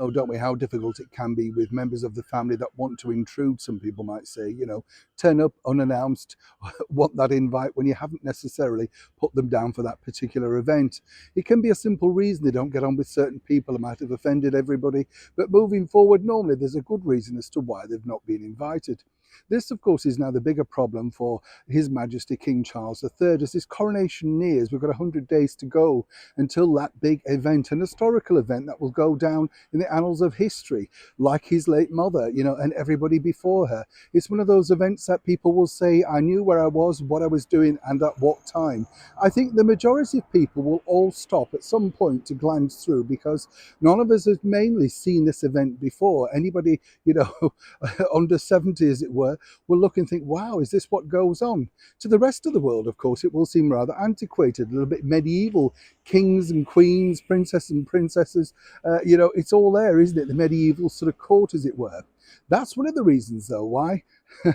Oh, don't we, how difficult it can be with members of the family that want to intrude, some people might say, turn up unannounced, want that invite when you haven't necessarily put them down for that particular event. It can be a simple reason they don't get on with certain people, it might have offended everybody, but moving forward, normally there's a good reason as to why they've not been invited. This, of course, is now the bigger problem for His Majesty King Charles III. As his coronation nears, we've got 100 days to go until that big event, an historical event that will go down in the annals of history, like his late mother, and everybody before her. It's one of those events that people will say, I knew where I was, what I was doing, and at what time. I think the majority of people will all stop at some point to glance through, because none of us have mainly seen this event before. Anybody, under 70, as it were, will look and think, wow, is this what goes on? To the rest of the world, of course, it will seem rather antiquated, a little bit medieval. Kings and queens, princesses and princesses, it's all there, isn't it? The medieval sort of court, as it were. That's one of the reasons, though, why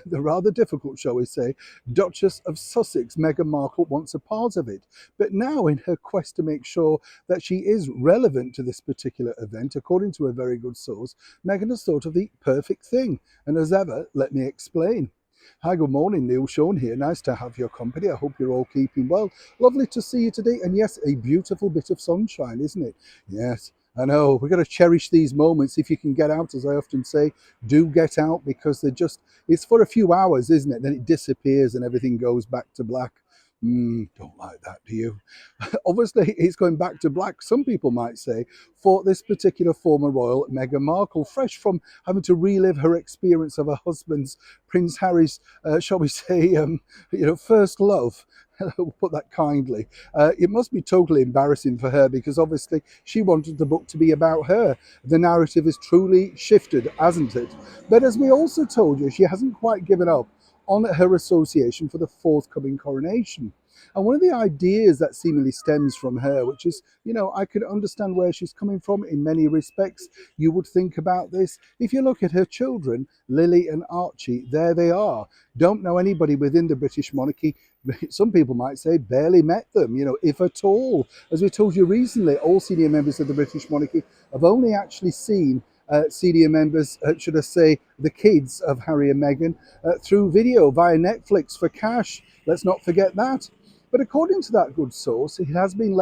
the rather difficult, shall we say, Duchess of Sussex, Meghan Markle, wants a part of it. But now, in her quest to make sure that she is relevant to this particular event, according to a very good source, Meghan has thought of the perfect thing. And as ever, let me explain. Hi, good morning, Neil. Sean here. Nice to have your company. I hope you're all keeping well. Lovely to see you today. And yes, a beautiful bit of sunshine, isn't it? Yes, I know. We've got to cherish these moments. If you can get out, as I often say, do get out, because it's for a few hours, isn't it? Then it disappears and everything goes back to black. Don't like that, do you? Obviously, it's going back to black, some people might say, for this particular former royal, Meghan Markle, fresh from having to relive her experience of her husband's, Prince Harry's, shall we say, first love. We'll put that kindly. It must be totally embarrassing for her, because obviously she wanted the book to be about her. The narrative has truly shifted, hasn't it? But as we also told you, she hasn't quite given up on her association for the forthcoming coronation. And one of the ideas that seemingly stems from her, which is, I could understand where she's coming from in many respects. You would think about this. If you look at her children, Lily and Archie, there they are. Don't know anybody within the British monarchy. Some people might say barely met them, if at all. As we told you recently, all senior members of the British monarchy have only actually seen senior members, should I say, the kids of Harry and Meghan, through video via Netflix for cash. Let's not forget that. But according to that good source, it has been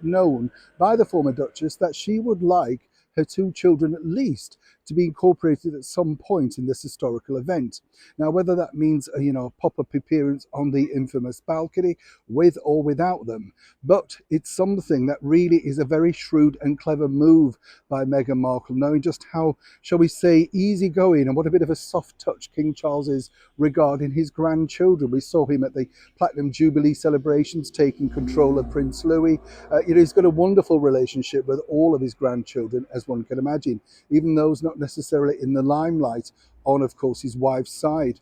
known by the former Duchess that she would like her two children at least to be incorporated at some point in this historical event. Now, whether that means a pop-up appearance on the infamous balcony with or without them, but it's something that really is a very shrewd and clever move by Meghan Markle, knowing just how, shall we say, easygoing and what a bit of a soft touch King Charles is regarding his grandchildren. We saw him at the Platinum Jubilee celebrations taking control of Prince Louis. He's got a wonderful relationship with all of his grandchildren, as one can imagine, even those not necessarily in the limelight, on, of course, his wife's side.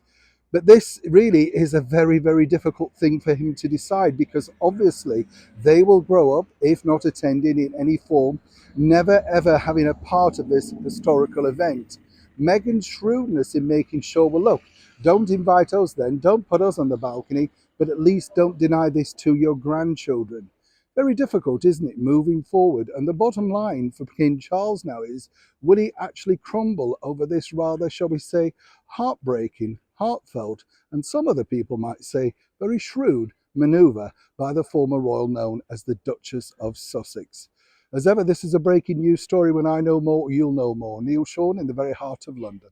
But this really is a very, very difficult thing for him to decide, because obviously they will grow up, if not attending in any form, never ever having a part of this historical event. Meghan's shrewdness in making sure, well, look, don't invite us then, don't put us on the balcony, but at least don't deny this to your grandchildren. Very difficult, isn't it, moving forward? And the bottom line for King Charles now is, will he actually crumble over this rather, shall we say, heartbreaking, heartfelt, and some other people might say very shrewd manoeuvre by the former royal known as the Duchess of Sussex? As ever, this is a breaking news story. When I know more, you'll know more. Neil Sean in the very heart of London.